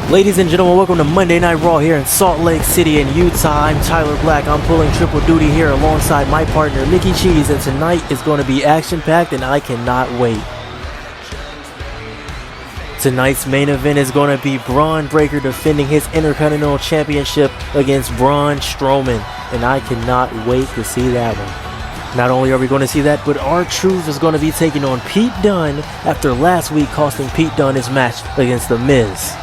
Ladies and gentlemen, welcome to Monday Night Raw here in Salt Lake City in Utah. I'm Tyler Black. I'm pulling triple duty here alongside my partner Mickey Cheese, and tonight is going to be action-packed and I cannot wait. Tonight's main event is going to be Bron Breakker defending his Intercontinental Championship against Braun Strowman, and I cannot wait to see that one. Not only are we going to see that, but R-Truth is going to be taking on Pete Dunne after last week costing Pete Dunne his match against The Miz.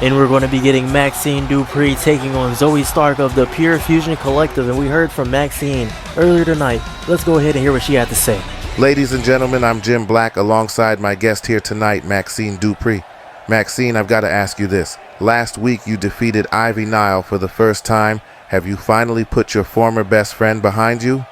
And we're going to be getting Maxxine Dupri taking on Zoey Stark of the Pure Fusion Collective, and we heard from Maxxine earlier tonight. Let's go ahead and hear what she had to say. Ladies and gentlemen, I'm Jim Black alongside my guest here tonight, Maxxine Dupri. Maxxine, I've got to ask you this. Last week you defeated Ivy Nile for the first time. Have you finally put your former best friend behind you?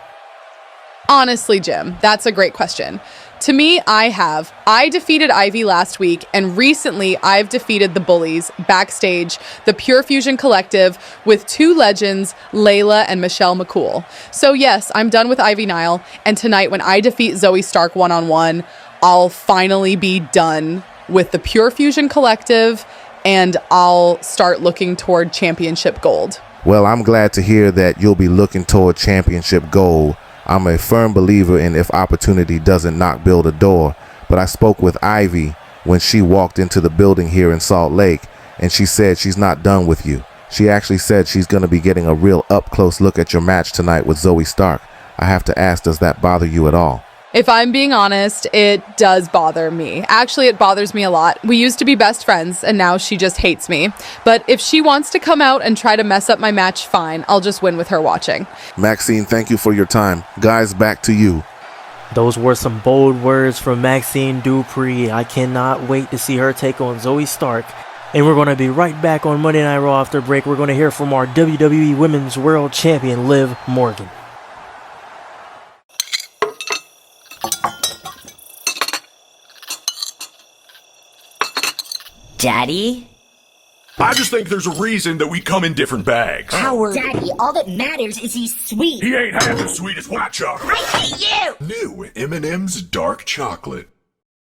Honestly, Jim, that's a great question. To me, I have. I defeated Ivy last week, and recently I've defeated the Bullies, Backstage, the Pure Fusion Collective, with two legends, Layla and Michelle McCool. So yes, I'm done with Ivy Nile, and tonight when I defeat Zoey Stark one-on-one, I'll finally be done with the Pure Fusion Collective, and I'll start looking toward championship gold. Well, I'm glad to hear that you'll be looking toward championship gold. I'm a firm believer in if opportunity doesn't knock, build a door. But I spoke with Ivy when she walked into the building here in Salt Lake, and she said she's not done with you. She actually said she's going to be getting a real up-close look at your match tonight with Zoey Stark. I have to ask, does that bother you at all? If I'm being honest, it does bother me. Actually, it bothers me a lot. We used to be best friends, and now she just hates me. But if she wants to come out and try to mess up my match, fine. I'll just win with her watching. Maxxine, thank you for your time. Guys, back to you. Those were some bold words from Maxxine Dupri. I cannot wait to see her take on Zoey Stark. And we're going to be right back on Monday Night Raw after break. We're going to hear from our WWE Women's World Champion, Liv Morgan. Daddy? I just think there's a reason that we come in different bags. Howard. Daddy, all that matters is he's sweet. He ain't half as sweet as white chocolate. I hate you! New M&M's Dark Chocolate.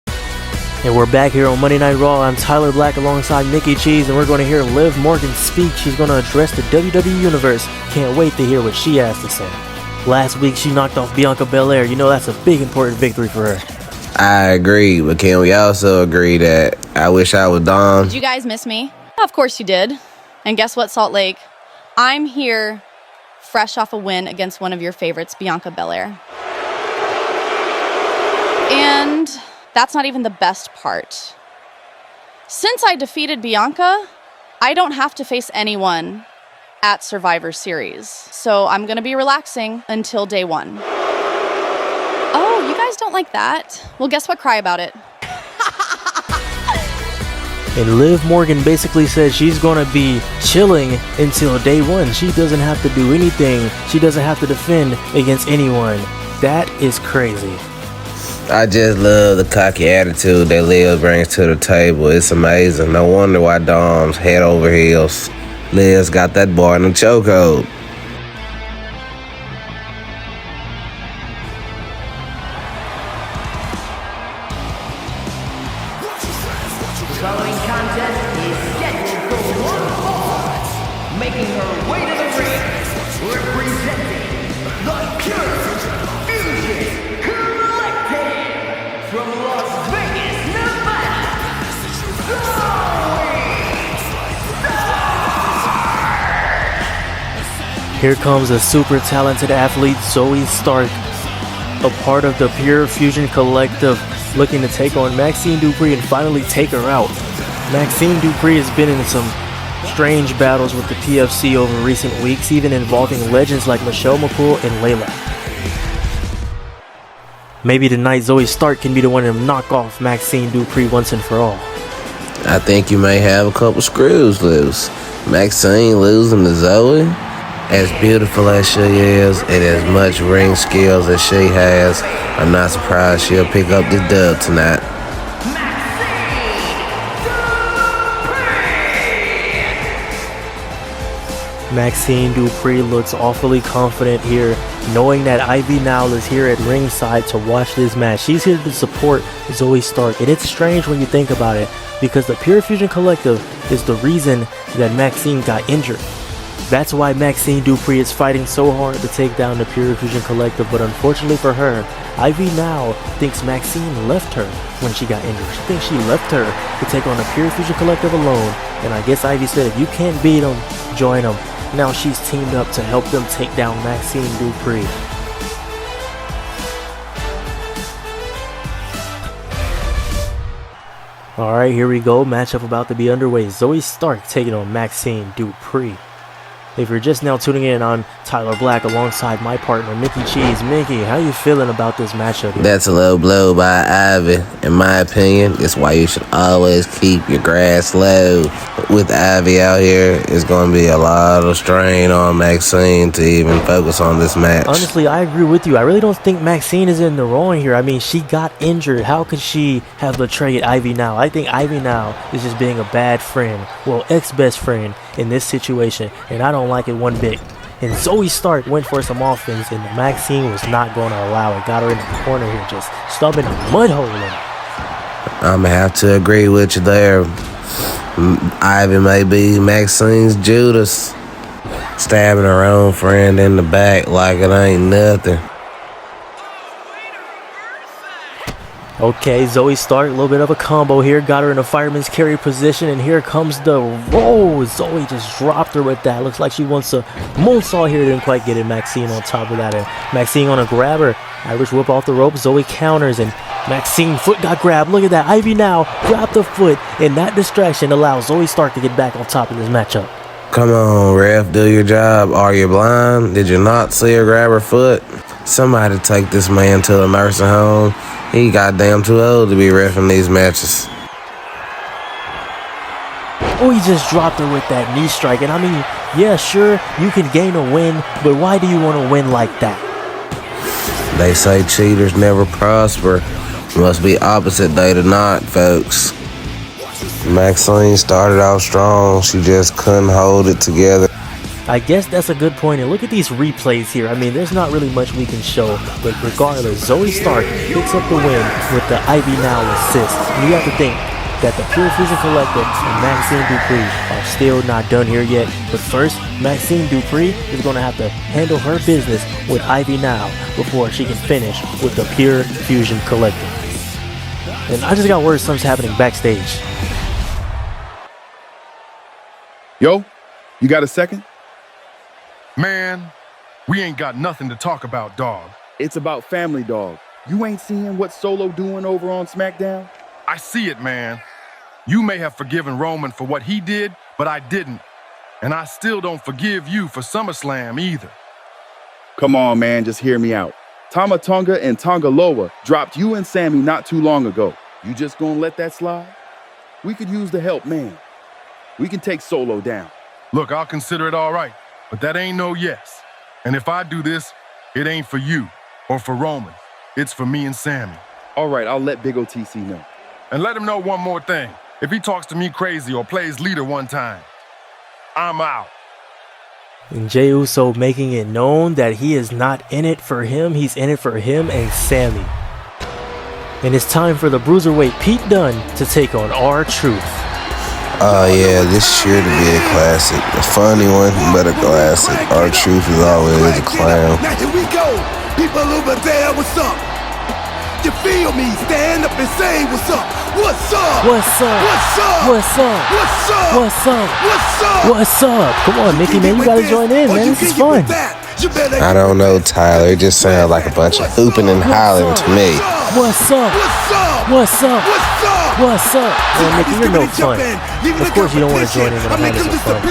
And we're back here on Monday Night Raw. I'm Tyler Black alongside Mickey Cheese, and we're going to hear Liv Morgan speak. She's going to address the WWE Universe. Can't wait to hear what she has to say. Last week, she knocked off Bianca Belair. You know that's a big, important victory for her. I agree, but can we also agree that I wish I was Dom? Did you guys miss me? Of course you did. And guess what, Salt Lake? I'm here fresh off a win against one of your favorites, Bianca Belair. And that's not even the best part. Since I defeated Bianca, I don't have to face anyone at Survivor Series. So I'm going to be relaxing until day one. Oh, you guys don't like that? Well, guess what? Cry about it. And Liv Morgan basically said she's going to be chilling until day one. She doesn't have to do anything. She doesn't have to defend against anyone. That is crazy. I just love the cocky attitude that Liv brings to the table. It's amazing. No wonder why Dom's head over heels. Liv's got that boy in the chokehold. The following contest is scheduled for one fall. Making her way to the ring, representing the Pure Fusion Collective from Las Vegas, Nevada, Zoey. Here comes a super talented athlete, Zoey Stark, a part of the Pure Fusion Collective, looking to take on Maxxine Dupri and finally take her out. Maxxine Dupri has been in some strange battles with the PFC over recent weeks, even involving legends like Michelle McCool and Layla. Maybe tonight Zoey Stark can be the one to knock off Maxxine Dupri once and for all. I think you may have a couple screws loose. Maxxine losing to Zoey? As beautiful as she is and as much ring skills as she has, I'm not surprised she'll pick up the dub tonight. Maxxine Dupri looks awfully confident here, knowing that Ivy now is here at ringside to watch this match. She's here to support Zoey Stark, and it's strange when you think about it, because the Pure Fusion Collective is the reason that Maxxine got injured. That's why Maxxine Dupri is fighting so hard to take down the Pure Fusion Collective, but unfortunately for her, Ivy now thinks Maxxine left her when she got injured. She thinks she left her to take on the Pure Fusion Collective alone, and I guess Ivy said, if you can't beat them, join them. Now she's teamed up to help them take down Maxxine Dupri. Alright, here we go. Matchup about to be underway. Zoey Stark taking on Maxxine Dupri. If you're just now tuning in, I'm Tyler Black alongside my partner, Mickey Cheese. Mickey, how you feeling about this matchup here? That's a low blow by Ivy. In my opinion, that's why you should always keep your grass low. With Ivy out here, it's going to be a lot of strain on Maxxine to even focus on this match. Honestly, I agree with you. I really don't think Maxxine is in the wrong here. I mean, she got injured. How could she have betrayed Ivy now? I think Ivy now is just being a bad friend. Well, ex-best friend in this situation, and I don't like it one bit. And Zoey Stark went for some offense, and Maxxine was not going to allow it. Got her in the corner here, just stubbing a mud hole in it. I'm going to have to agree with you there. Ivy may be Maxine's Judas, stabbing her own friend in the back like it ain't nothing. Okay, Zoey Stark, a little bit of a combo here. Got her in a fireman's carry position, and here comes the roll. Zoey just dropped her with that. Looks like she wants a moonsault here. Didn't quite get it. Maxxine on top of that. And Maxxine on a grabber. Irish whip off the rope. Zoey counters, and Maxxine foot got grabbed. Look at that. Ivy now grabbed the foot, and that distraction allows Zoey Stark to get back on top of this matchup. Come on, ref, do your job. Are you blind? Did you not see her grab her foot? Somebody take this man to a nursing home. He goddamn too old to be reffing these matches. Oh, he just dropped her with that knee strike. And I mean, yeah, sure, you can gain a win, but why do you want to win like that? They say cheaters never prosper. Must be opposite day to not, folks. Maxxine started off strong. She just couldn't hold it together. I guess that's a good point, and look at these replays here. I mean, there's not really much we can show, but regardless, Zoey Stark picks up the win with the Ivy Now assist. And you have to think that the Pure Fusion Collective and Maxxine Dupri are still not done here yet. But first, Maxxine Dupri is going to have to handle her business with Ivy Now before she can finish with the Pure Fusion Collective. And I just got word something's happening backstage. Yo, you got a second? Man, we ain't got nothing to talk about, dog. It's about family, dog. You ain't seeing what Solo doing over on SmackDown? I see it, man. You may have forgiven Roman for what he did, but I didn't. And I still don't forgive you for SummerSlam either. Come on, man, just hear me out. Tama Tonga and Tonga Loa dropped you and Sammy not too long ago. You just gonna let that slide? We could use the help, man. We can take Solo down. Look, I'll consider it all right, but that ain't no yes. And if I do this, it ain't for you or for Roman. It's for me and Sammy. All right, I'll let Big OTC know. And let him know one more thing. If he talks to me crazy or plays leader one time, I'm out. And Jey Uso making it known that he is not in it for him. He's in it for him and Sammy. And it's time for the Bruiserweight Pete Dunne to take on R-Truth. Oh yeah, this is sure to be a classic. A funny one, but a classic. R-Truth is always a clown. Now here we go. People over there, what's up? You feel me? Stand up and say what's up. What's up? What's up? What's up? What's up? What's up? What's up? What's up? What's up? Come on, Mickey, man, you gotta join in, man. This is fun. I don't know, Tyler. It just sounds like a bunch of hooping and hollering to me. What's up? What's up? What's up? What's up? What's up? Well, Mickey, you're no fun. Of course you don't want to join in when I'm having some fun.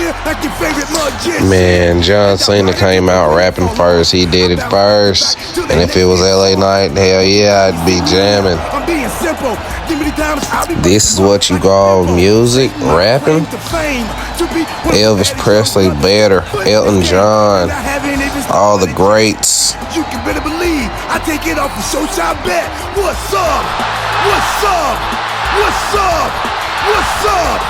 Man, John Cena came out rapping first. He did it first. And if it was LA Knight, hell yeah, I'd be jamming. This is what you call music? Rapping? Elvis Presley, better. Elton John. All the greats. You can better believe I take it off the show shop bet. What's up? What's up? What's up? What's up?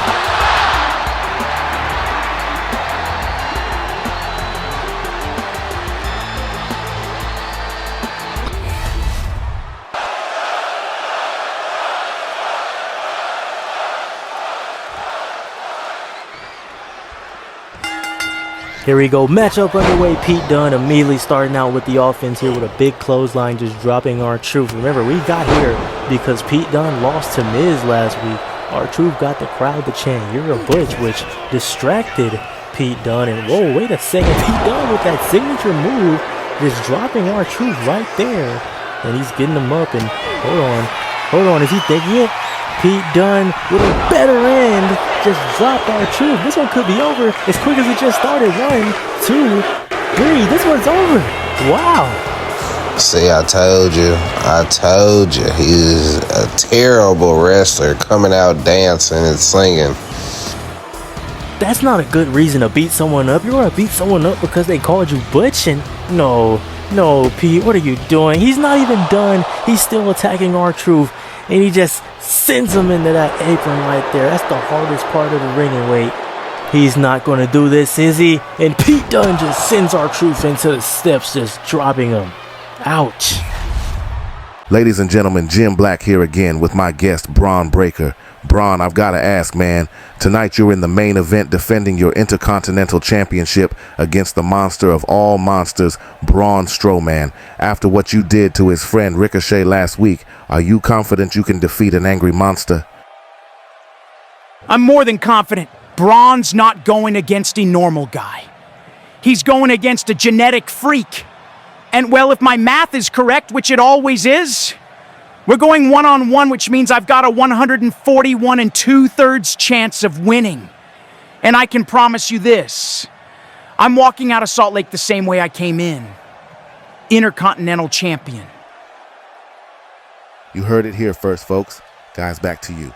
Here we go, matchup underway. Pete Dunne immediately starting out with the offense here with a big clothesline, just dropping R-Truth. Remember, we got here because Pete Dunne lost to Miz last week. R-Truth got the crowd to chant, "You're a butch," which distracted Pete Dunne. And whoa, wait a second, Pete Dunne with that signature move, just dropping R-Truth right there. And he's getting him up, and hold on, is he thinking it? Pete Dunne with a better end, just dropped R-Truth. This one could be over as quick as it just started. 1, 2, 3, this one's over. Wow. See, I told you. He's a terrible wrestler, coming out dancing and singing. That's not a good reason to beat someone up. You're going to beat someone up because they called you butch? And no, Pete, what are you doing? He's not even done. He's still attacking R-Truth. And he just sends him into that apron right there. That's the hardest part of the ring. And wait, he's not going to do this, is he? And Pete Dunne just sends R-Truth into the steps, just dropping him. Ouch. Ladies and gentlemen, Jim Black here again with my guest, Bron Breakker. Bron, I've got to ask, man, tonight you're in the main event defending your Intercontinental Championship against the monster of all monsters, Braun Strowman. After what you did to his friend Ricochet last week, are you confident you can defeat an angry monster? I'm more than confident. Braun's not going against a normal guy. He's going against a genetic freak. And well, if my math is correct, which it always is, we're going one-on-one, which means I've got a 141 2/3 chance of winning. And I can promise you this. I'm walking out of Salt Lake the same way I came in. Intercontinental Champion. You heard it here first, folks. Guys, back to you.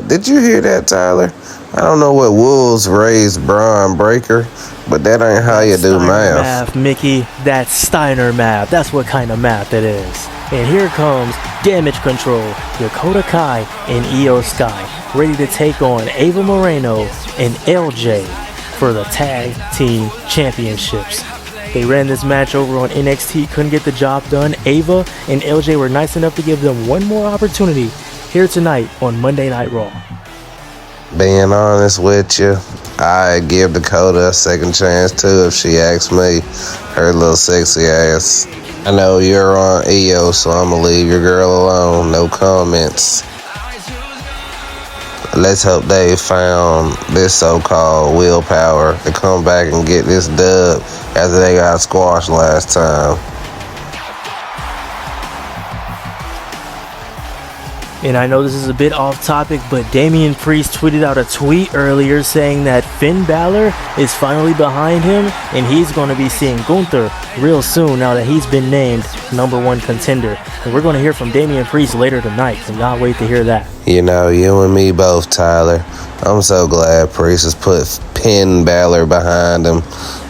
Did you hear that, Tyler? I don't know what wolves raised Bron Breakker, but that ain't how you do math. Mickey, that's Steiner math. That's what kind of math it is. And here comes Damage Control, Dakota Kai, and Io Sky, ready to take on Ava Moreno and LJ for the Tag Team Championships. They ran this match over on NXT, couldn't get the job done. Ava and LJ were nice enough to give them one more opportunity here tonight on Monday Night Raw. Being honest with you, I'd give Dakota a second chance too if she asked me. Her little sexy ass. I know you're on EO, so I'm gonna leave your girl alone. No comments. Let's hope they found this so-called willpower to come back and get this dub after they got squashed last time. And I know this is a bit off topic, but Damian Priest tweeted out a tweet earlier saying that Finn Balor is finally behind him and he's going to be seeing Gunther real soon now that he's been named #1 contender. And we're going to hear from Damian Priest later tonight. Cannot wait to hear that. You know, you and me both, Tyler. I'm so glad Priest has put Finn Balor behind him.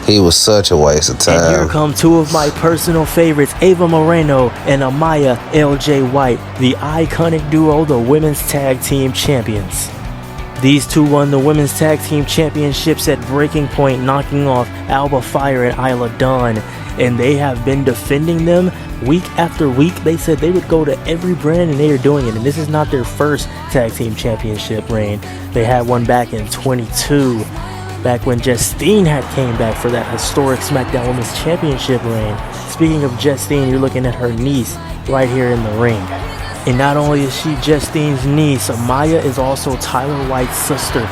He was such a waste of time. And here come two of my personal favorites, Ava Moreno and Amaya LJ White, the iconic duo, the Women's Tag Team Champions. These two won the Women's Tag Team Championships at Breaking Point, knocking off Alba Fire and Isla Dawn. And they have been defending them week after week. They said they would go to every brand and they are doing it. And this is not their first Tag Team Championship reign. They had one back in 22. Back when Justine had came back for that historic SmackDown Women's Championship reign. Speaking of Justine, you're looking at her niece right here in the ring. And not only is she Justine's niece, Amaya is also Tyler White's sister.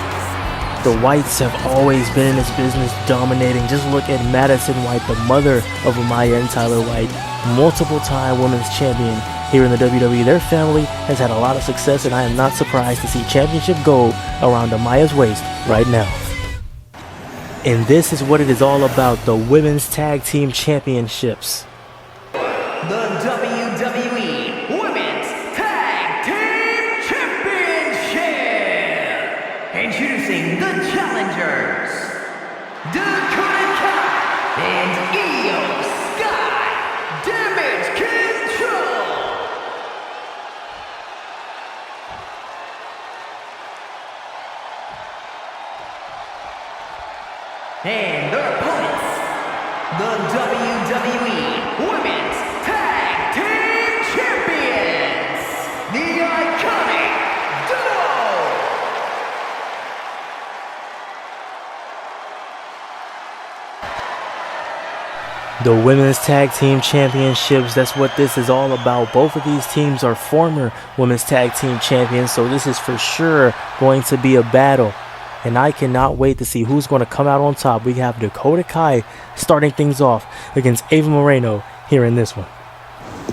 The Whites have always been in this business dominating. Just look at Madison White, the mother of Amaya and Tyler White, multiple-time women's champion here in the WWE. Their family has had a lot of success, and I am not surprised to see championship gold around Amaya's waist right now. And this is what it is all about, the Women's Tag Team Championships. The WWE Women's Tag Team Championship! Introducing the challengers, Dakota Kai and Io Sky, Damage Control! And their opponents, the WWE Women's Tag Team Champions, the iconic duo. The Women's Tag Team Championships, that's what this is all about. Both of these teams are former Women's Tag Team Champions, so this is for sure going to be a battle. And I cannot wait to see who's going to come out on top. We have Dakota Kai starting things off against Ava Moreno here in this one.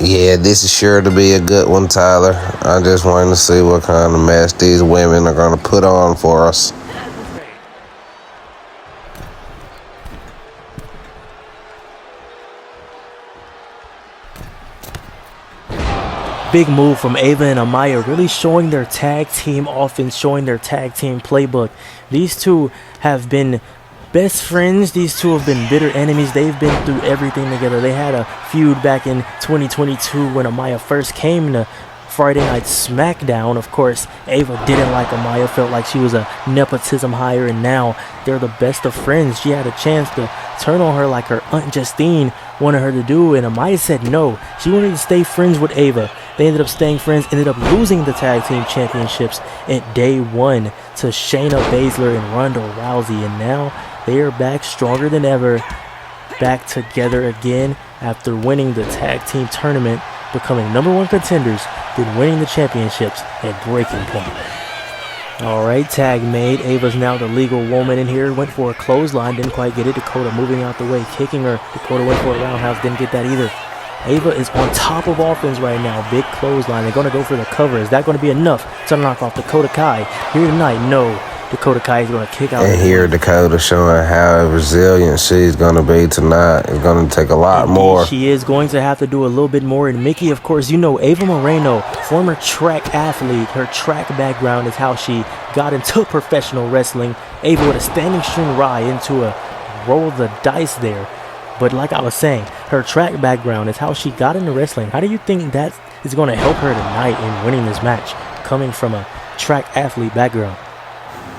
Yeah, this is sure to be a good one, Tyler. I just wanted to see what kind of match these women are going to put on for us. Big move from Ava and Amaya, really showing their tag team offense, showing their tag team playbook. These two have been best friends. These two have been bitter enemies. They've been through everything together. They had a feud back in 2022 when Amaya first came to Friday Night SmackDown. Of course, Ava didn't like Amaya, felt like she was a nepotism hire, and now they're the best of friends. She had a chance to turn on her like her Aunt Justine wanted her to do, and Amaya said no. She wanted to stay friends with Ava. They ended up staying friends, ended up losing the tag team championships at day one to Shayna Baszler and Ronda Rousey, and now they are back stronger than ever, back together again after winning the tag team tournament, becoming #1 contenders, then winning the championships at Breaking Point. Alright, tag made. Ava's now the legal woman in here. Went for a clothesline, didn't quite get it. Dakota moving out the way, kicking her. Dakota went for a roundhouse, didn't get that either. Ava is on top of offense right now. Big clothesline. They're going to go for the cover. Is that going to be enough to knock off Dakota Kai here tonight? No. Dakota Kai is going to kick out. And here Dakota showing how resilient she's going to be tonight. It's going to take a lot more. She is going to have to do a little bit more. And Mickey, of course, you know Ava Moreno, former track athlete. Her track background is how she got into professional wrestling. Ava with a standing string ride into a roll of the dice there. But like I was saying, her track background is how she got into wrestling. How do you think that is going to help her tonight in winning this match, coming from a track athlete background?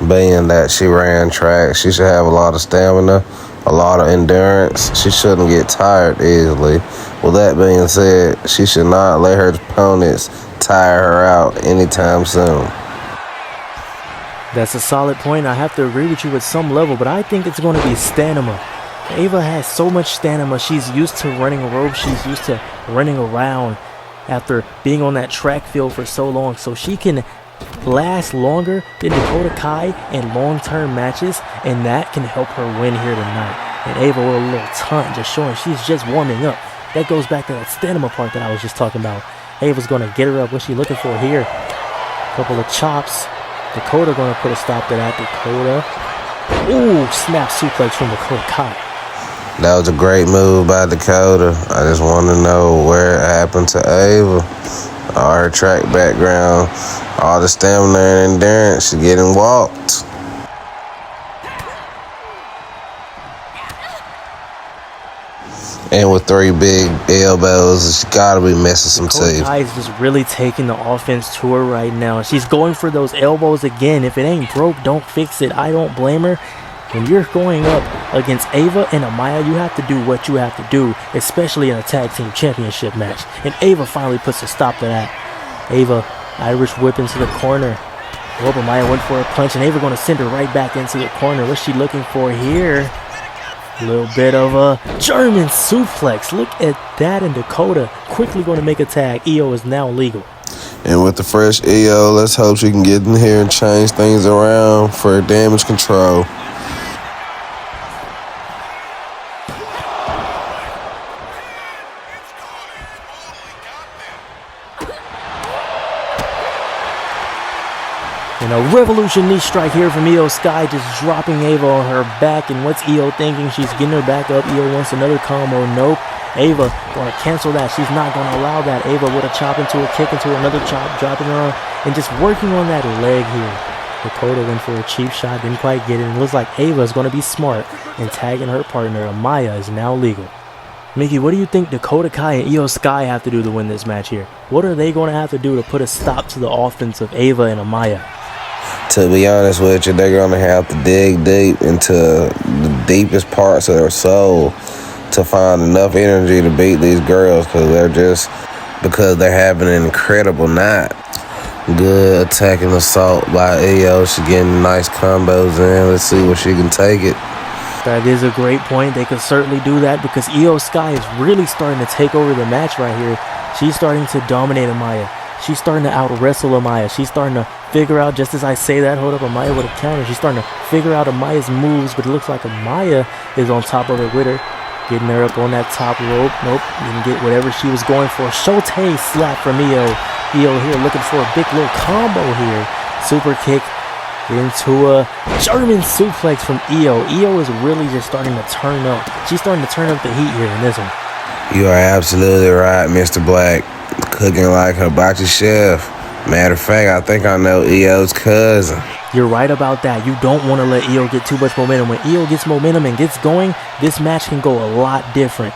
Being that she ran track, she should have a lot of stamina, a lot of endurance. She shouldn't get tired easily. With that being said, she should not let her opponents tire her out anytime soon. That's a solid point. I have to agree with you at some level, but I think it's going to be stamina. Ava has so much stamina. She's used to running ropes. She's used to running around after being on that track field for so long. So she can last longer than Dakota Kai in long-term matches, and that can help her win here tonight. And Ava with a little taunt, just showing she's just warming up. That goes back to that stamina part that I was just talking about. Ava's going to get her up. What's she looking for here? A couple of chops. Dakota going to put a stop to that. Dakota. Ooh, snap suplex from Dakota Kai. That was a great move by Dakota. I just want to know where it happened to Ava. All her track background, all the stamina and endurance, she getting walked. And with 3 big elbows, she got to be missing some teeth. Kai is just really taking the offense to her right now. She's going for those elbows again. If it ain't broke, don't fix it. I don't blame her. When you're going up against Ava and Amaya, you have to do what you have to do, especially in a tag team championship match. And Ava finally puts a stop to that. Ava, Irish whip into the corner. Oh, Amaya went for a punch, and Ava going to send her right back into the corner. What's she looking for here? A little bit of a German suplex. Look at that, and Dakota quickly going to make a tag. EO is now legal. And with the fresh EO, let's hope she can get in here and change things around for damage control. And a revolution knee strike here from Io Sky, just dropping Ava on her back. And what's Io thinking? She's getting her back up. Io wants another combo. Nope. Ava going to cancel that. She's not going to allow that. Ava with a chop into a kick into another chop, dropping her on, and just working on that leg here. Dakota went for a cheap shot, didn't quite get it. And it looks like Ava is going to be smart and tagging her partner. Amaya is now legal. Mickey, what do you think Dakota Kai and Io Sky have to do to win this match here? What are they going to have to do to put a stop to the offense of Ava and Amaya? To be honest with you, they're going to have to dig deep into the deepest parts of their soul to find enough energy to beat these girls, because they're having an incredible night. Good attacking assault by Io. She's getting nice combos in. Let's see where she can take it. That is a great point. They could certainly do that because Io Sky is really starting to take over the match right here. She's starting to dominate Amaya. She's starting to out-wrestle Amaya. She's starting to figure out, just as I say that, hold up, Amaya with a counter. She's starting to figure out Amaya's moves, but it looks like Amaya is on top of her with her. Getting her up on that top rope. Nope, didn't get whatever she was going for. Shote slap from Io. Io here looking for a big little combo here. Super kick into a German suplex from Io. Io is really just starting to turn up. She's starting to turn up the heat here in this one. You are absolutely right, Mr. Black. Cooking like a hibachi chef. Matter of fact, I think I know Io's cousin. You're right about that. You don't want to let Io get too much momentum. When Io gets momentum and gets going, this match can go a lot different.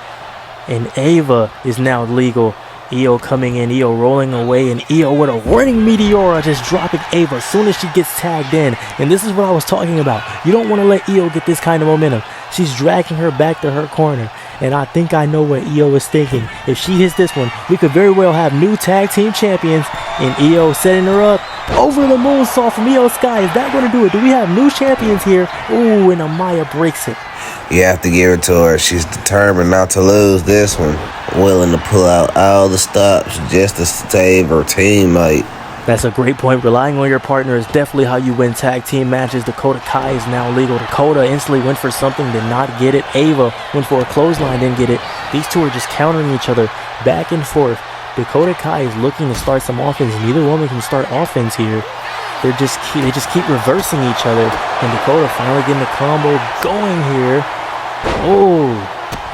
And Ava is now legal. Io coming in, Io rolling away, and Io with a running Meteora just dropping Ava as soon as she gets tagged in. And this is what I was talking about. You don't want to let Io get this kind of momentum. She's dragging her back to her corner. And I think I know what Io is thinking. If she hits this one, we could very well have new tag team champions. And Io setting her up over the moonsault from Io Sky. Is that going to do it? Do we have new champions here? Ooh, and Amaya breaks it. You have to give it to her. She's determined not to lose this one. Willing to pull out all the stops just to save her teammate. That's a great point. Relying on your partner is definitely how you win tag team matches. Dakota Kai is now legal. Dakota instantly went for something, did not get it. Ava went for a clothesline, didn't get it. These two are just countering each other back and forth. Dakota Kai is looking to start some offense. Neither woman can start offense here. They just keep reversing each other. And Dakota finally getting the combo going here. Oh,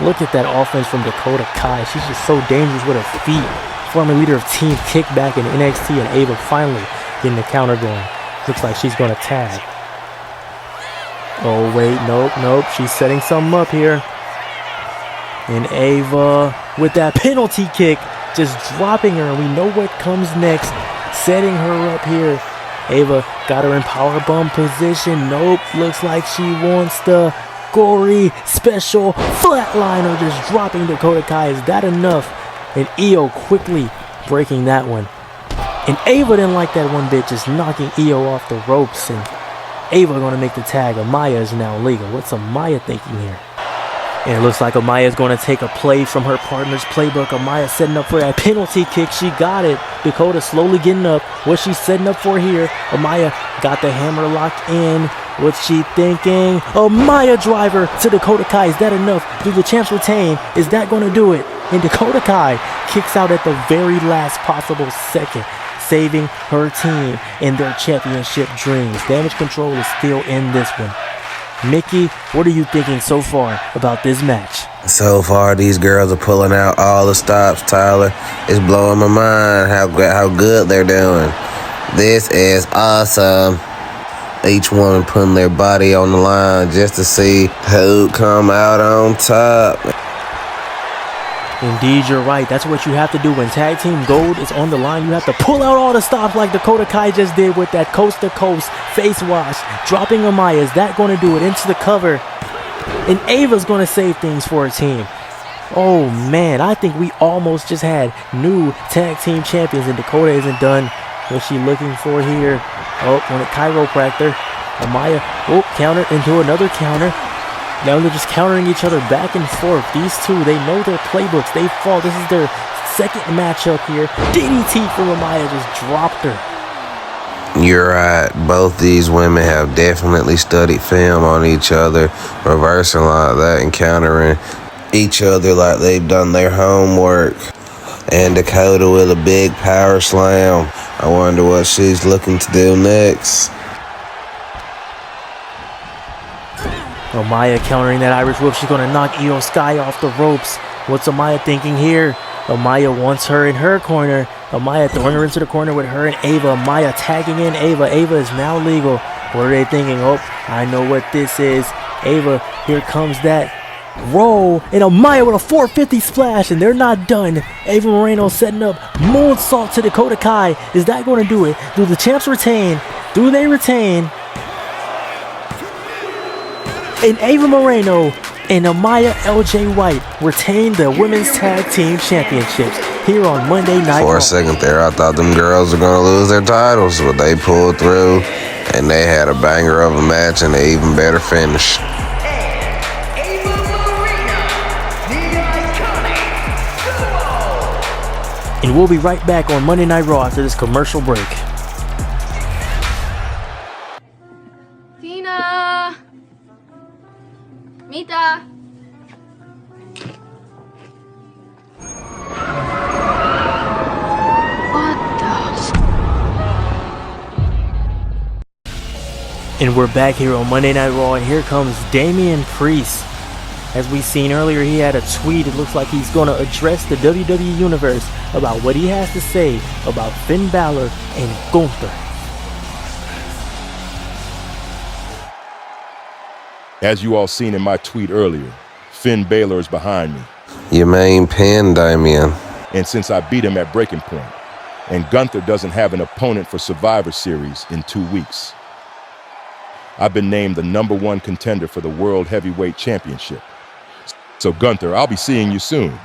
look at that offense from Dakota Kai. She's just so dangerous with her feet. Former leader of Team Kickback in NXT, and Ava finally getting the counter going. Looks like she's going to tag. Oh, wait, nope. She's setting something up here. And Ava with that penalty kick, just dropping her. And we know what comes next. Setting her up here. Ava got her in powerbomb position. Nope, looks like she wants the gory special flatliner, just dropping Dakota Kai. Is that enough? And Io quickly breaking that one. And Ava didn't like that one bit, just knocking Io off the ropes. And Ava going to make the tag. Amaya is now legal. What's Amaya thinking here? And it looks like Amaya is going to take a play from her partner's playbook. Amaya setting up for that penalty kick. She got it. Dakota slowly getting up. What's she setting up for here? Amaya got the hammer locked in. What's she thinking? Amaya driver to Dakota Kai. Is that enough? Do the champs retain? Is that going to do it? And Dakota Kai kicks out at the very last possible second, saving her team in their championship dreams. Damage Control is still in this one. Mickey, what are you thinking so far about this match? So far, these girls are pulling out all the stops, Tyler. It's blowing my mind how good they're doing. This is awesome. Each woman putting their body on the line just to see who come out on top. Indeed, you're right. That's what you have to do when tag team gold is on the line. You have to pull out all the stops like Dakota Kai just did with that coast-to-coast face wash. Dropping Amaya. Is that going to do it into the cover? And Ava's going to save things for her team. Oh, man. I think we almost just had new tag team champions, and Dakota isn't done. What's she looking for here? Oh, on a chiropractor. Amaya, counter into another counter. Now they're just countering each other back and forth. These two, they know their playbooks. They fall. This is their second matchup here. DDT from Amaya just dropped her. You're right. Both these women have definitely studied film on each other, reversing like that and countering each other like they've done their homework. And Dakota with a big power slam. I wonder what she's looking to do next. Amaya countering that Irish whip. She's going to knock Io Sky off the ropes. What's Amaya thinking here? Amaya wants her in her corner. Amaya throwing her into the corner with her and Ava. Amaya tagging in Ava. Ava is now legal. What are they thinking? Oh, I know what this is. Ava, here comes that roll. And Amaya with a 450 splash. And they're not done. Ava Moreno setting up moonsault to Dakota Kai. Is that going to do it? Do the champs retain? Do they retain? And Ava Moreno and Amaya LJ White retain the Women's Tag Team Championships here on Monday Night Raw. For a second there, I thought them girls were going to lose their titles, but they pulled through, and they had a banger of a match and an even better finish. And we'll be right back on Monday Night Raw after this commercial break. Tina! Mita! And we're back here on Monday Night Raw, and here comes Damian Priest. As we seen earlier, he had a tweet. It looks like he's going to address the WWE Universe about what he has to say about Finn Balor and Gunther. As you all seen in my tweet earlier, Finn Balor is behind me. Your main pin, Damian. And since I beat him at Breaking Point, and Gunther doesn't have an opponent for Survivor Series in 2 weeks, I've been named the #1 contender for the World Heavyweight Championship. So Gunther, I'll be seeing you soon.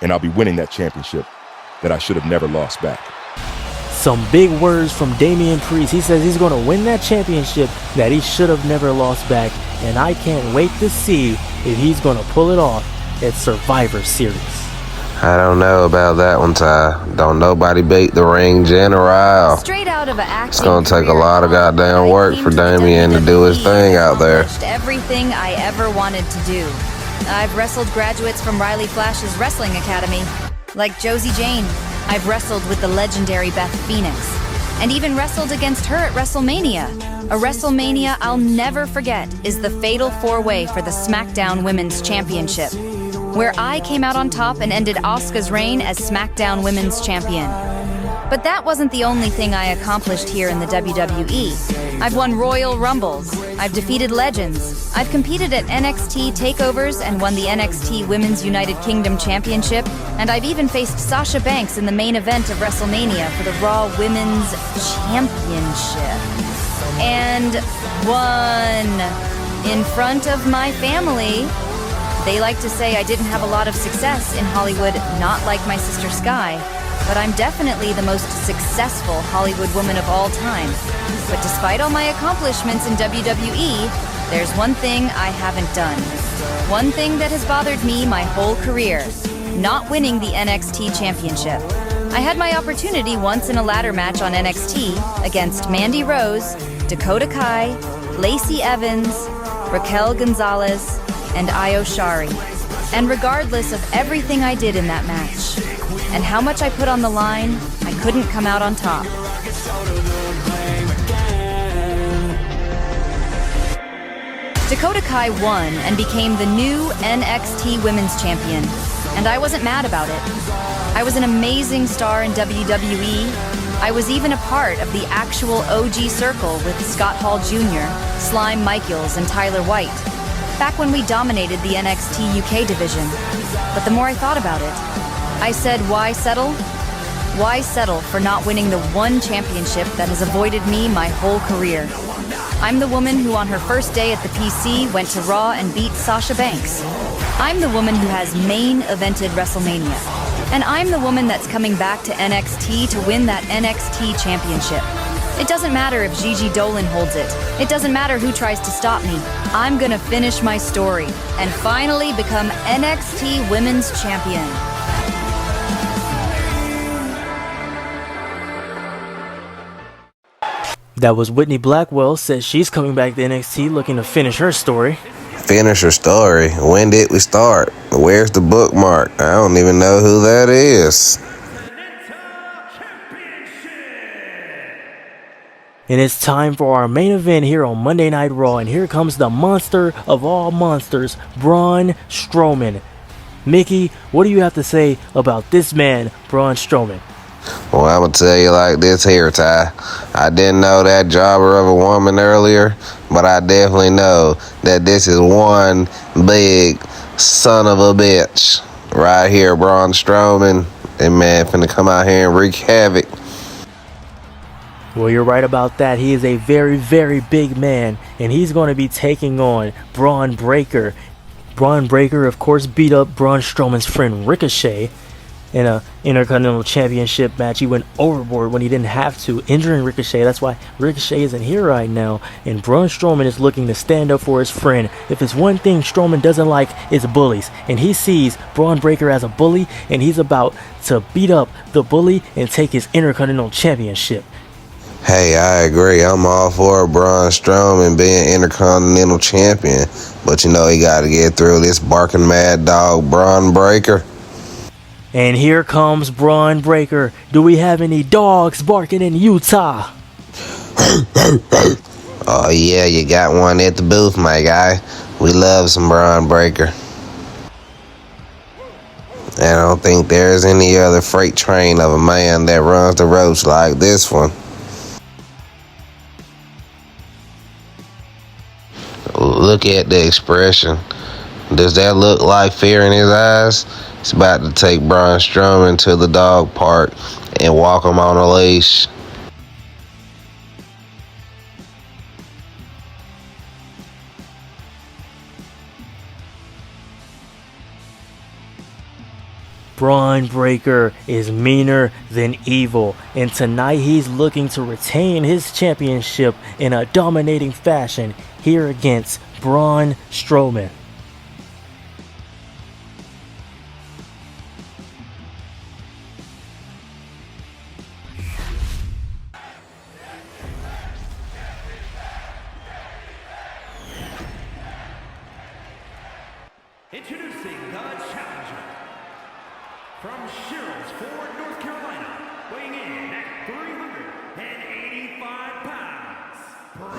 And I'll be winning that championship that I should have never lost back. Some big words from Damian Priest. He says he's going to win that championship that he should have never lost back. And I can't wait to see if he's going to pull it off at Survivor Series. I don't know about that one, Ty. Don't nobody beat the ring general. Straight out of an acting It's gonna take a lot of goddamn work for Damian to do his thing out there. Everything I ever wanted to do. I've wrestled graduates from Riley Flash's wrestling academy, like Josie Jane. I've wrestled with the legendary Beth Phoenix, and even wrestled against her at WrestleMania. A WrestleMania I'll never forget is the Fatal 4-Way for the SmackDown Women's Championship, where I came out on top and ended Asuka's reign as SmackDown Women's Champion. But that wasn't the only thing I accomplished here in the WWE. I've won Royal Rumbles, I've defeated legends, I've competed at NXT takeovers and won the NXT Women's United Kingdom Championship, and I've even faced Sasha Banks in the main event of WrestleMania for the Raw Women's Championship. And won in front of my family. They like to say I didn't have a lot of success in Hollywood, not like my sister Sky, but I'm definitely the most successful Hollywood woman of all time. But despite all my accomplishments in WWE, there's one thing I haven't done. One thing that has bothered me my whole career: not winning the NXT Championship. I had my opportunity once in a ladder match on NXT against Mandy Rose, Dakota Kai, Lacey Evans, Raquel Gonzalez, and Io Shirai. And regardless of everything I did in that match, and how much I put on the line, I couldn't come out on top. Dakota Kai won and became the new NXT Women's Champion, and I wasn't mad about it. I was an amazing star in WWE. I was even a part of the actual OG circle with Scott Hall Jr., Slime Michaels, and Tyler White, back when we dominated the NXT UK division. But the more I thought about it, I said, why settle? Why settle for not winning the one championship that has avoided me my whole career? I'm the woman who on her first day at the PC went to Raw and beat Sasha Banks. I'm the woman who has main evented WrestleMania. And I'm the woman that's coming back to NXT to win that NXT championship. It doesn't matter if Gigi Dolan holds it. It doesn't matter who tries to stop me. I'm gonna finish my story and finally become NXT Women's Champion. That was Whitney Blackwell. Says she's coming back to NXT looking to finish her story. Finish her story? When did we start? Where's the bookmark? I don't even know who that is. And it's time for our main event here on Monday Night Raw. And here comes the monster of all monsters, Braun Strowman. Mickey, what do you have to say about this man, Braun Strowman? Well, I'm going to tell you like this here, Ty. I didn't know that jobber of a woman earlier, but I definitely know that this is one big son of a bitch. Right here, Braun Strowman. And man, finna come out here and wreak havoc. Well, you're right about that. He is a very, very big man, and he's going to be taking on Bron Breakker. Bron Breakker, of course, beat up Braun Strowman's friend Ricochet. in a Intercontinental Championship match. He went overboard when he didn't have to, injuring Ricochet. That's why Ricochet isn't here right now, and Braun Strowman is looking to stand up for his friend. If it's one thing Strowman doesn't like, it's bullies, and he sees Bron Breakker as a bully, and he's about to beat up the bully and take his Intercontinental Championship. Hey, I agree. I'm all for Braun Strowman being Intercontinental Champion, but you know he got to get through this barking mad dog, Bron Breakker. And here comes Bron Breakker. Do we have any dogs barking in Utah? Oh yeah, you got one at the booth, my guy. We love some Bron Breakker. And I don't think there's any other freight train of a man that runs the ropes like this one. Look at the expression. Does that look like fear in his eyes? He's about to take Braun Strowman to the dog park and walk him on a leash. Bron Breakker is meaner than evil, and tonight he's looking to retain his championship in a dominating fashion here against Braun Strowman. Introducing the challenger from Sherrills Ford, North Carolina, weighing in at 385 pounds.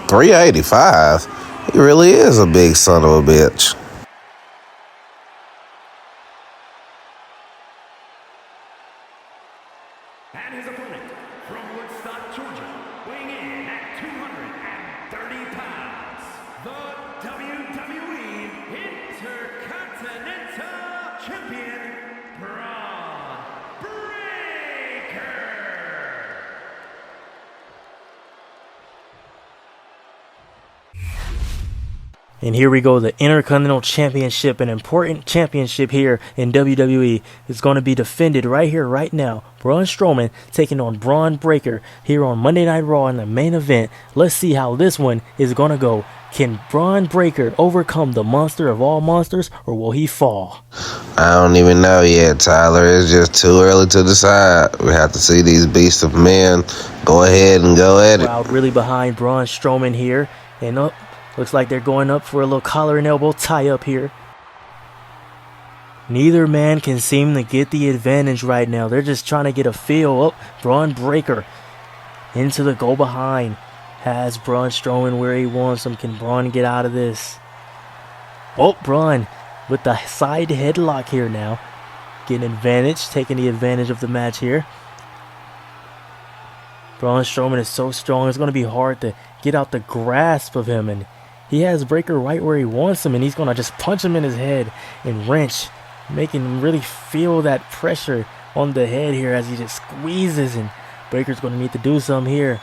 385? He really is a big son of a bitch. And his opponent from Woodstock, Georgia, weighing in at 230 pounds. The WWE Intercontinental Champion, Bron Breakker. And here we go, the Intercontinental Championship, an important championship here in WWE, is going to be defended right here, right now. Braun Strowman taking on Bron Breakker here on Monday Night Raw in the main event. Let's see how this one is going to go. Can Bron Breakker overcome the monster of all monsters, or will he fall? I don't even know yet, Tyler. It's just too early to decide. We have to see these beasts of men go ahead and go at it. Crowd really behind Braun Strowman here, and looks like they're going up for a little collar and elbow tie-up here. Neither man can seem to get the advantage right now. They're just trying to get a feel. Oh, Bron Breakker into the go behind. Has Braun Strowman where he wants him. Can Braun get out of this? Oh, Braun with the side headlock here now. Getting advantage, taking the advantage of the match here. Braun Strowman is so strong, it's going to be hard to get out the grasp of him. And he has Breakker right where he wants him, and he's going to just punch him in his head and wrench, making him really feel that pressure on the head here as he just squeezes, and Breakker's going to need to do something here.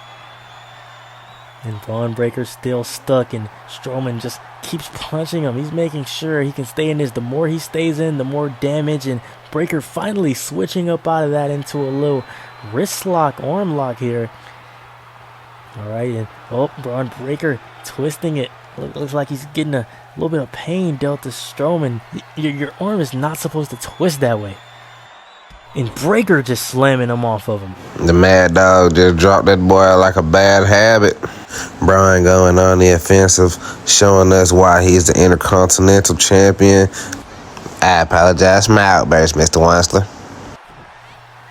And Bron Breakker's still stuck, and Strowman just keeps punching him. He's making sure he can stay in this. The more he stays in, the more damage, and Breakker finally switching up out of that into a little wrist lock, arm lock here. Alright, and Bron Breakker twisting it. Looks like he's getting a little bit of pain dealt to Strowman. Your arm is not supposed to twist that way. And Breakker just slamming him off of him. The Mad Dog just dropped that boy like a bad habit. Brian going on the offensive, showing us why he's the Intercontinental Champion. I apologize for my outburst, Mr. Wensler.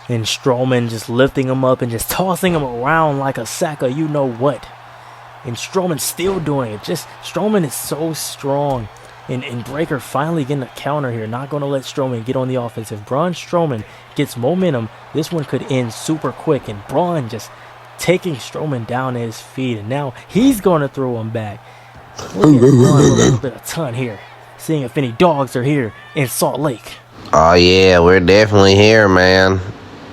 And Strowman just lifting him up and just tossing him around like a sack of you know what. And Strowman's still doing it. Strowman is so strong. And Breakker finally getting a counter here. Not going to let Strowman get on the offense. If Braun Strowman gets momentum, this one could end super quick. And Braun just taking Strowman down at his feet. And now he's going to throw him back. Look at Braun with a little bit of ton here. Seeing if any dogs are here in Salt Lake. Oh yeah, we're definitely here, man.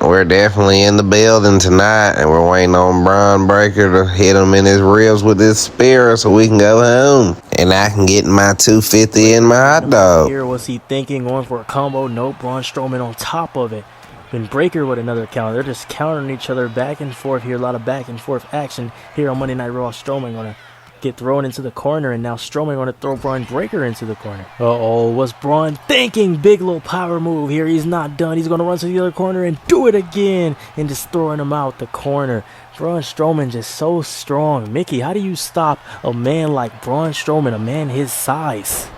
We're definitely in the building tonight, and we're waiting on Bron Breakker to hit him in his ribs with his spear so we can go home. And I can get my 250 in my hot dog. Here, was he thinking, going for a combo? Nope, Braun Strowman on top of it. And Breakker with another counter. They're just countering each other back and forth here. A lot of back and forth action here on Monday Night Raw. Strowman gonna get thrown into the corner, and now Strowman gonna throw Bron Breakker into the corner. Uh-oh, what's Braun thinking? Big little power move here. He's not done. He's gonna run to the other corner and do it again, and just throwing him out the corner. Braun Strowman just so strong. Mickey, how do you stop a man like Braun Strowman, a man his size?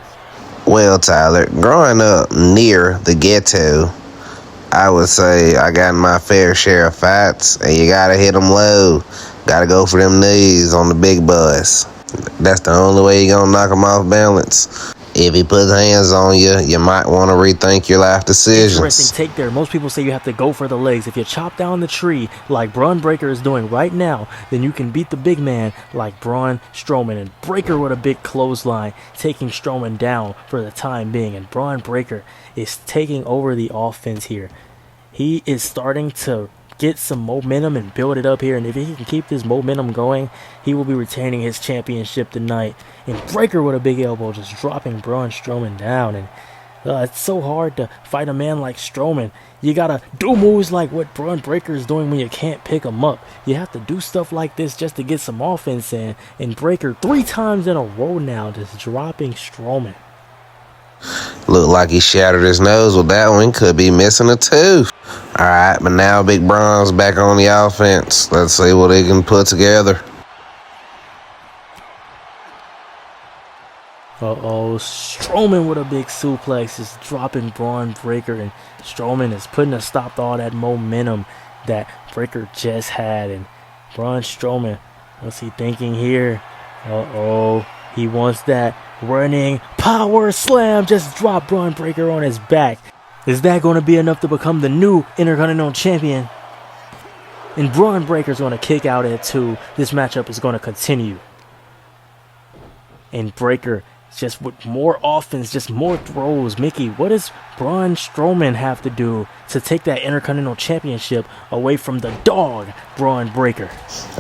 Well, Tyler, growing up near the ghetto, I would say I got my fair share of fights, and you gotta hit them low. Gotta go for them knees on the big bus. That's the only way you're gonna knock him off balance. If he puts hands on you, you might want to rethink your life decisions. Interesting take there. Most people say you have to go for the legs. If you chop down the tree like Bron Breakker is doing right now, then you can beat the big man like Braun Strowman. And Breakker with a big clothesline, taking Strowman down for the time being. And Bron Breakker is taking over the offense here. He is starting to get some momentum and build it up here, and if he can keep this momentum going, he will be retaining his championship tonight. And Breakker with a big elbow, just dropping Braun Strowman down. And it's so hard to fight a man like Strowman. You gotta do moves like what Bron Breakker is doing when you can't pick him up. You have to do stuff like this just to get some offense in. And Breakker 3 times in a row now, just dropping Strowman. Looked like he shattered his nose with that one. Could be missing a tooth. Alright, but now Big Bron's back on the offense. Let's see what he can put together. Uh-oh, Strowman with a big suplex is dropping Bron Breakker, and Strowman is putting a stop to all that momentum that Breakker just had. And Braun Strowman, what's he thinking here? Uh-oh, he wants that running power slam. Just drop Bron Breakker on his back. Is that going to be enough to become the new Intercontinental Champion? And Bron Breakker's going to kick out at 2. This matchup is going to continue. And Breakker just with more offense, just more throws. Mickey, what does Braun Strowman have to do to take that Intercontinental Championship away from the dog, Bron Breakker?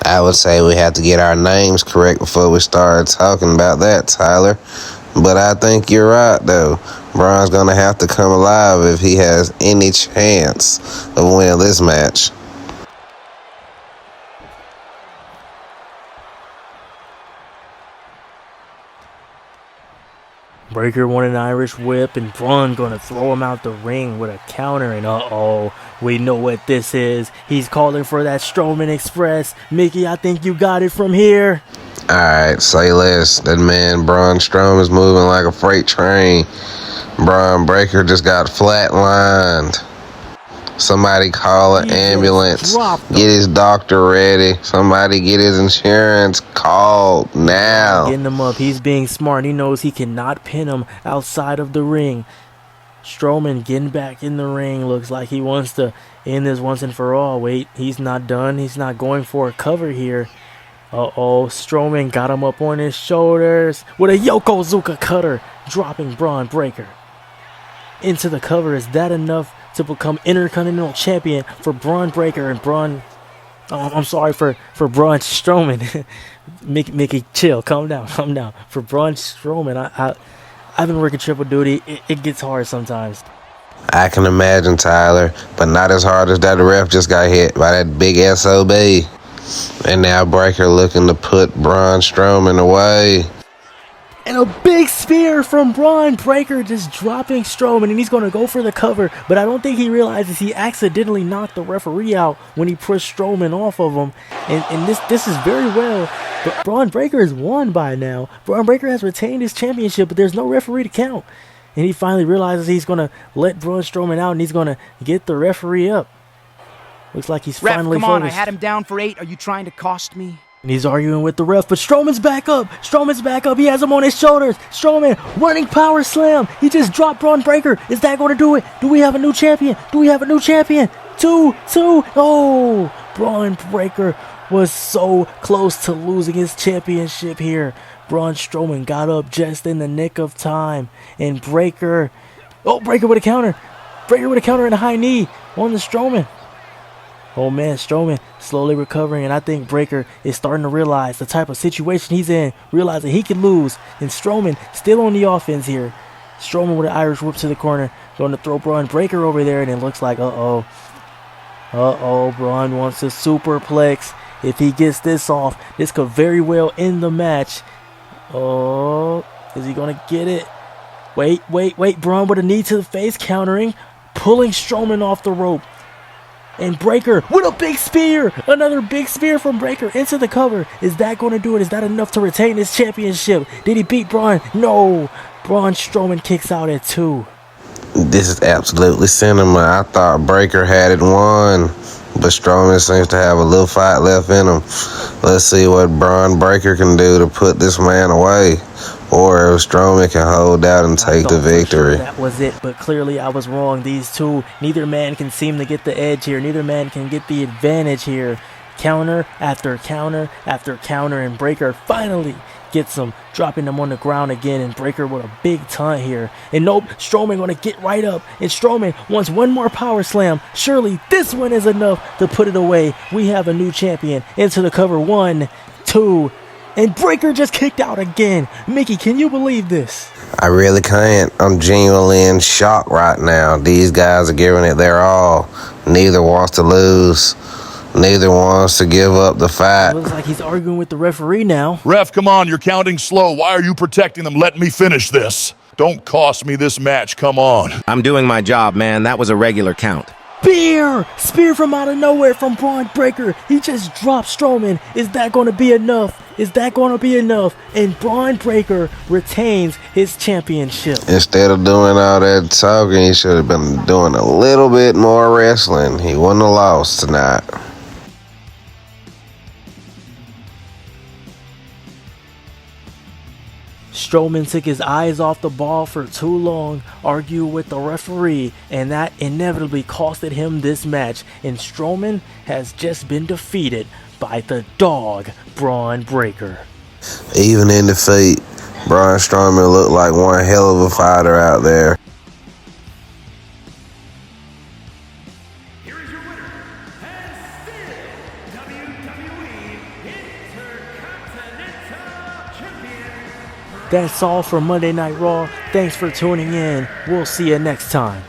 I would say we have to get our names correct before we start talking about that, Tyler. But I think you're right, though. Braun's going to have to come alive if he has any chance of winning this match. Breakker won an Irish whip, and Braun gonna throw him out the ring with a counter. And uh-oh, we know what this is. He's calling for that Strowman Express. Mickey, I think you got it from here. Alright, say less. That man Braun Strowman is moving like a freight train. Bron Breakker just got flatlined. Somebody call an ambulance. Get his doctor ready. Somebody get his insurance called now. Getting him up. He's being smart. He knows he cannot pin him outside of the ring. Strowman getting back in the ring. Looks like he wants to end this once and for all. Wait, he's not done. He's not going for a cover here. Uh-oh, Strowman got him up on his shoulders with a Yokozuna cutter, dropping Bron Breakker into the cover. Is that enough to become Intercontinental Champion for Bron Breakker and Braun? Oh, I'm sorry for Braun Strowman. Mickey, chill, calm down. For Braun Strowman, I've been working triple duty. It gets hard sometimes. I can imagine, Tyler, but not as hard as that ref just got hit by that big SOB. And now Breakker looking to put Braun Strowman away. And a big spear from Bron Breakker, just dropping Strowman, and he's going to go for the cover, but I don't think he realizes he accidentally knocked the referee out when he pushed Strowman off of him. And this is very well, but Bron Breakker has won by now. Bron Breakker has retained his championship, but there's no referee to count. And he finally realizes he's going to let Braun Strowman out, and he's going to get the referee up. Looks like he's finally come on, focused. I had him down for 8. Are you trying to cost me? And he's arguing with the ref, but Strowman's back up. He has him on his shoulders. Strowman, running power slam. He just dropped Bron Breakker. Is that going to do it? Do we have a new champion? 2. Oh, Bron Breakker was so close to losing his championship here. Braun Strowman got up just in the nick of time. And Breakker with a counter. And a high knee on the Strowman. Oh man, Strowman slowly recovering, and I think Breakker is starting to realize the type of situation he's in, realizing he can lose, and Strowman still on the offense here. Strowman with an Irish whip to the corner, going to throw Bron Breakker over there, and it looks like, Uh-oh, Bron wants a superplex. If he gets this off, this could very well end the match. Oh, is he going to get it? Wait. Bron with a knee to the face, countering, pulling Strowman off the rope. And Breakker with a big spear. Another big spear from Breakker into the cover. Is that going to do it? Is that enough to retain his championship? Did he beat Bron? No. Braun Strowman kicks out at 2. This is absolutely cinema. I thought Breakker had it won, but Strowman seems to have a little fight left in him. Let's see what Bron Breakker can do to put this man away, or if Strowman can hold out and take the victory. That was it, but clearly I was wrong. These two, neither man can seem to get the edge here. Neither man can get the advantage here. Counter after counter after counter, and Breakker finally gets him, dropping him on the ground again, and Breakker with a big taunt here. And nope, Strowman gonna get right up, and Strowman wants one more power slam. Surely this one is enough to put it away. We have a new champion into the cover. 1, 2, and Breakker just kicked out again. Mickey, can you believe this? I really can't. I'm genuinely in shock right now. These guys are giving it their all. Neither wants to lose. Neither wants to give up the fight. Looks like he's arguing with the referee now. Ref, come on, you're counting slow. Why are you protecting them? Let me finish this. Don't cost me this match, come on. I'm doing my job, man. That was a regular count. Spear from out of nowhere from Bron Breakker. He just dropped Strowman. Is that going to be enough? And Bron Breakker retains his championship. Instead of doing all that talking, he should have been doing a little bit more wrestling. He wouldn't have lost tonight. Strowman took his eyes off the ball for too long, argued with the referee, and that inevitably costed him this match. And Strowman has just been defeated by the dog, Bron Breakker. Even in defeat, Braun Strowman looked like one hell of a fighter out there. Here is your winner, and still WWE Intercontinental Champion. That's all for Monday Night Raw. Thanks for tuning in. We'll see you next time.